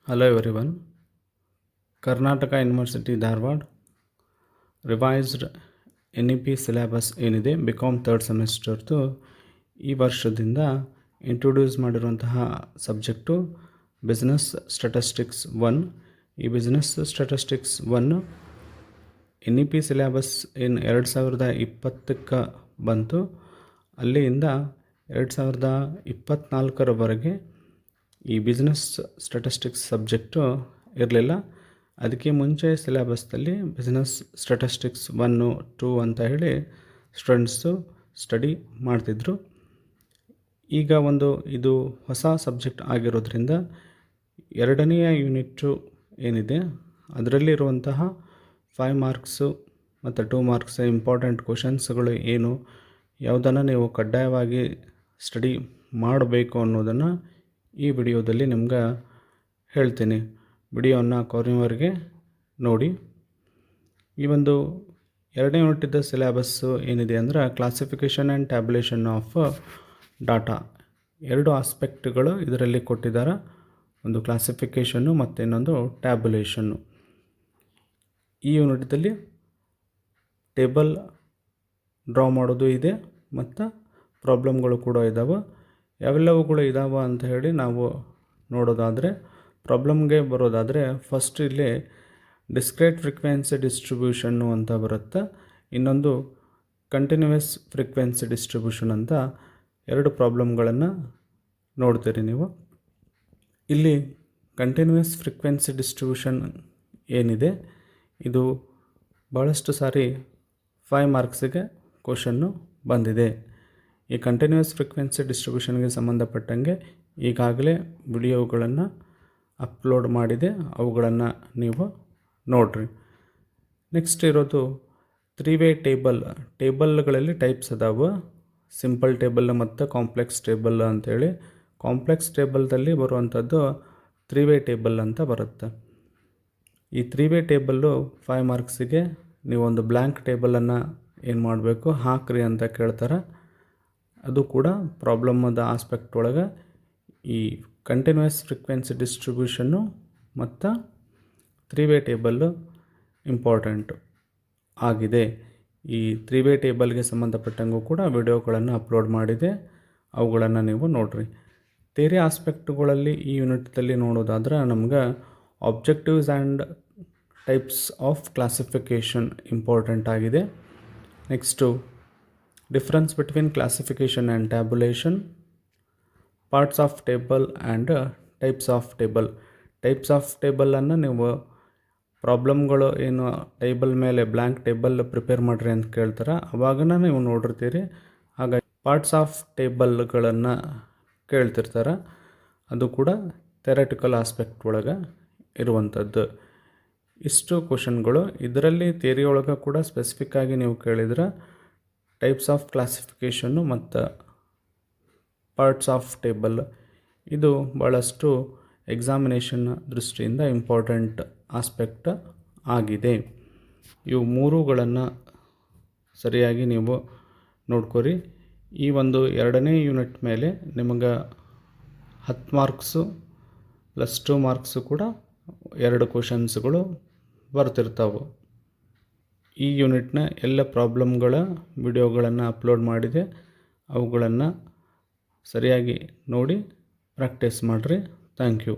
Hello everyone. Karnataka University Dharwad revised NEP syllabus ಏನಿದೆ BCom third ಸೆಮಿಸ್ಟರ್ದು ಈ ವರ್ಷದಿಂದ introduce ಮಾಡಿರುವಂತಹ ಸಬ್ಜೆಕ್ಟು ಬಿಸ್ನೆಸ್ ಸ್ಟ್ಯಾಟಿಸ್ಟಿಕ್ಸ್ 1. ಈ ಬಿಸ್ನೆಸ್ ಸ್ಟ್ಯಾಟಿಸ್ಟಿಕ್ಸ್ 1 NEP ಸಿಲೆಬಸ್ ಏನು 2020ಕ್ಕೆ ಬಂತು. ಅಲ್ಲಿಂದ 2024ರವರೆಗೆ ಈ ಬಿಸ್ನೆಸ್ ಸ್ಟ್ಯಾಟಿಸ್ಟಿಕ್ಸ್ ಸಬ್ಜೆಕ್ಟು ಇರಲಿಲ್ಲ. ಅದಕ್ಕೆ ಮುಂಚೆ ಸಿಲೆಬಸ್ದಲ್ಲಿ ಬಿಸ್ನೆಸ್ ಸ್ಟ್ಯಾಟಿಸ್ಟಿಕ್ಸ್ 1, 2 ಅಂತ ಹೇಳಿ ಸ್ಟೂಡೆಂಟ್ಸು ಸ್ಟಡಿ ಮಾಡ್ತಿದ್ರು. ಈಗ ಇದು ಹೊಸ ಸಬ್ಜೆಕ್ಟ್ ಆಗಿರೋದ್ರಿಂದ 2ನೇ ಯೂನಿಟ್ಟು ಏನಿದೆ ಅದರಲ್ಲಿರುವಂತಹ 5 ಮಾರ್ಕ್ಸು ಮತ್ತು 2 ಮಾರ್ಕ್ಸ್ ಇಂಪಾರ್ಟೆಂಟ್ ಕ್ವಶನ್ಸ್ಗಳು ಏನು, ಯಾವುದನ್ನು ನೀವು ಕಡ್ಡಾಯವಾಗಿ ಸ್ಟಡಿ ಮಾಡಬೇಕು ಅನ್ನೋದನ್ನು ಈ ವಿಡಿಯೋದಲ್ಲಿ ನಿಮ್ಗೆ ಹೇಳ್ತೀನಿ. ವಿಡಿಯೋವನ್ನು ಕೊನೆಯವರೆಗೆ ನೋಡಿ. ಈ 2ನೇ ಯೂನಿಟಿದ್ದ ಸಿಲೆಬಸ್ಸು ಏನಿದೆ ಅಂದರೆ classification and tabulation of data. 2 ಆಸ್ಪೆಕ್ಟ್ಗಳು ಇದರಲ್ಲಿ ಕೊಟ್ಟಿದ್ದಾರೆ. ಒಂದು ಕ್ಲಾಸಿಫಿಕೇಷನ್ನು ಮತ್ತು ಇನ್ನೊಂದು ಟ್ಯಾಬ್ಯುಲೇಷನ್ನು. ಈ ಯೂನಿಟ್ದಲ್ಲಿ ಟೇಬಲ್ ಡ್ರಾ ಮಾಡೋದು ಇದೆ ಮತ್ತು ಪ್ರಾಬ್ಲಮ್ಗಳು ಕೂಡ ಇದ್ದಾವೆ. ಯಾವೆಲ್ಲವುಗಳು ಇದ್ದಾವೆ ಅಂತ ಹೇಳಿ ನಾವು ನೋಡೋದಾದರೆ, ಪ್ರಾಬ್ಲಮ್ಗೆ ಬರೋದಾದರೆ ಫಸ್ಟ್ ಇಲ್ಲಿ ಡಿಸ್ಕ್ರೀಟ್ ಫ್ರೀಕ್ವೆನ್ಸಿ ಡಿಸ್ಟ್ರಿಬ್ಯೂಷನ್ನು ಅಂತ ಬರುತ್ತೆ. ಇನ್ನೊಂದು ಕಂಟಿನ್ಯೂಯಸ್ ಫ್ರೀಕ್ವೆನ್ಸಿ ಡಿಸ್ಟ್ರಿಬ್ಯೂಷನ್ ಅಂತ 2 ಪ್ರಾಬ್ಲಮ್ಗಳನ್ನು ನೋಡ್ತೀರಿ ನೀವು. ಇಲ್ಲಿ ಕಂಟಿನ್ಯೂಯಸ್ ಫ್ರೀಕ್ವೆನ್ಸಿ ಡಿಸ್ಟ್ರಿಬ್ಯೂಷನ್ ಏನಿದೆ ಇದು ಭಾಳಷ್ಟು ಸಾರಿ 5 ಮಾರ್ಕ್ಸಿಗೆ ಕ್ವಶನ್ನು ಬಂದಿದೆ. ಈ ಕಂಟಿನ್ಯೂಯಸ್ ಫ್ರೀಕ್ವೆನ್ಸಿ ಡಿಸ್ಟ್ರಿಬ್ಯೂಷನ್ಗೆ ಸಂಬಂಧಪಟ್ಟಂಗೆ ಈಗಾಗಲೇ ವಿಡಿಯೋಗಳನ್ನು ಅಪ್ಲೋಡ್ ಮಾಡಿದೆ, ಅವುಗಳನ್ನು ನೀವು ನೋಡಿರಿ. ನೆಕ್ಸ್ಟ್ ಇರೋದು 3-ವೇ ಟೇಬಲ್ಗಳಲ್ಲಿ ಟೈಪ್ಸ್ ಅದಾವೆ. ಸಿಂಪಲ್ ಟೇಬಲ್ ಮತ್ತು ಕಾಂಪ್ಲೆಕ್ಸ್ ಟೇಬಲ್ ಅಂಥೇಳಿ. ಕಾಂಪ್ಲೆಕ್ಸ್ ಟೇಬಲ್ದಲ್ಲಿ ಬರುವಂಥದ್ದು 3-ವೇ ಟೇಬಲ್ ಅಂತ ಬರುತ್ತೆ. ಈ 3-ವೇ ಟೇಬಲ್ಲು 5 ಮಾರ್ಕ್ಸಿಗೆ ನೀವೊಂದು ಬ್ಲ್ಯಾಂಕ್ ಟೇಬಲನ್ನು ಏನು ಮಾಡಬೇಕು, ಹಾಕ್ರಿ ಅಂತ ಕೇಳ್ತಾರೆ. ಅದು ಕೂಡ ಪ್ರಾಬ್ಲಮ್ಮದ ಆಸ್ಪೆಕ್ಟ್ ಒಳಗೆ ಈ ಕಂಟಿನ್ಯೂಯಸ್ ಫ್ರೀಕ್ವೆನ್ಸಿ ಡಿಸ್ಟ್ರಿಬ್ಯೂಷನ್ನು ಮತ್ತು 3-ವೇ ಟೇಬಲ್ಲು ಇಂಪಾರ್ಟೆಂಟು ಆಗಿದೆ. ಈ 3-ವೇ ಟೇಬಲ್ಗೆ ಸಂಬಂಧಪಟ್ಟಂಗೂ ಕೂಡ ವಿಡಿಯೋಗಳನ್ನು ಅಪ್ಲೋಡ್ ಮಾಡಿದೆ, ಅವುಗಳನ್ನು ನೀವು ನೋಡಿರಿ. ಥಿಯರಿ ಆಸ್ಪೆಕ್ಟ್ಗಳಲ್ಲಿ ಈ ಯೂನಿಟ್ದಲ್ಲಿ ನೋಡೋದಾದ್ರೆ ನಮ್ಗೆ objectives and types of classification important ಆಗಿದೆ. Next difference between classification and tabulation, parts of table and types of table. Types of ಟೇಬಲನ್ನು ನೀವು ಪ್ರಾಬ್ಲಮ್ಗಳು ಏನು ಟೇಬಲ್ ಮೇಲೆ ಬ್ಲ್ಯಾಂಕ್ ಟೇಬಲ್ ಪ್ರಿಪೇರ್ ಮಾಡಿರಿ ಅಂತ ಕೇಳ್ತಾರೆ, ಅವಾಗನ ನೀವು ನೋಡಿರ್ತೀರಿ. ಹಾಗಾಗಿ ಪಾರ್ಟ್ಸ್ ಆಫ್ ಟೇಬಲ್ಗಳನ್ನು ಕೇಳ್ತಿರ್ತಾರೆ. ಅದು ಕೂಡ ಥಿಯರಿಟಿಕಲ್ ಆಸ್ಪೆಕ್ಟ್ ಒಳಗೆ ಇರುವಂಥದ್ದು. ಇಷ್ಟು ಕ್ವಶನ್ಗಳು ಇದರಲ್ಲಿ ಥಿಯರಿ ಒಳಗೆ ಕೂಡ ಸ್ಪೆಸಿಫಿಕ್ಕಾಗಿ ನೀವು ಕೇಳಿದ್ರೆ ಟೈಪ್ಸ್ ಆಫ್ ಕ್ಲಾಸಿಫಿಕೇಷನ್ನು ಮತ್ತು ಪಾರ್ಟ್ಸ್ ಆಫ್ ಟೇಬಲ್ ಇದು ಭಾಳಷ್ಟು ಎಕ್ಸಾಮಿನೇಷನ್ ದೃಷ್ಟಿಯಿಂದ ಇಂಪಾರ್ಟೆಂಟ್ ಆಸ್ಪೆಕ್ಟ್ ಆಗಿದೆ. ಇವು 3ಗಳನ್ನು ಸರಿಯಾಗಿ ನೀವು ನೋಡ್ಕೊರಿ. ಈ 2ನೇ ಯೂನಿಟ್ ಮೇಲೆ ನಿಮಗೆ 10 ಮಾರ್ಕ್ಸು ಪ್ಲಸ್ 2 ಮಾರ್ಕ್ಸು ಕೂಡ 2 ಕ್ವಶನ್ಸ್ಗಳು ಬರ್ತಿರ್ತಾವೆ. ಈ ಯೂನಿಟ್ನ ಎಲ್ಲ ಪ್ರಾಬ್ಲಮ್ಗಳ ವಿಡಿಯೋಗಳನ್ನು ಅಪ್ಲೋಡ್ ಮಾಡಿದೆ, ಅವುಗಳನ್ನು ಸರಿಯಾಗಿ ನೋಡಿ ಪ್ರಾಕ್ಟೀಸ್ ಮಾಡಿರಿ. Thank you.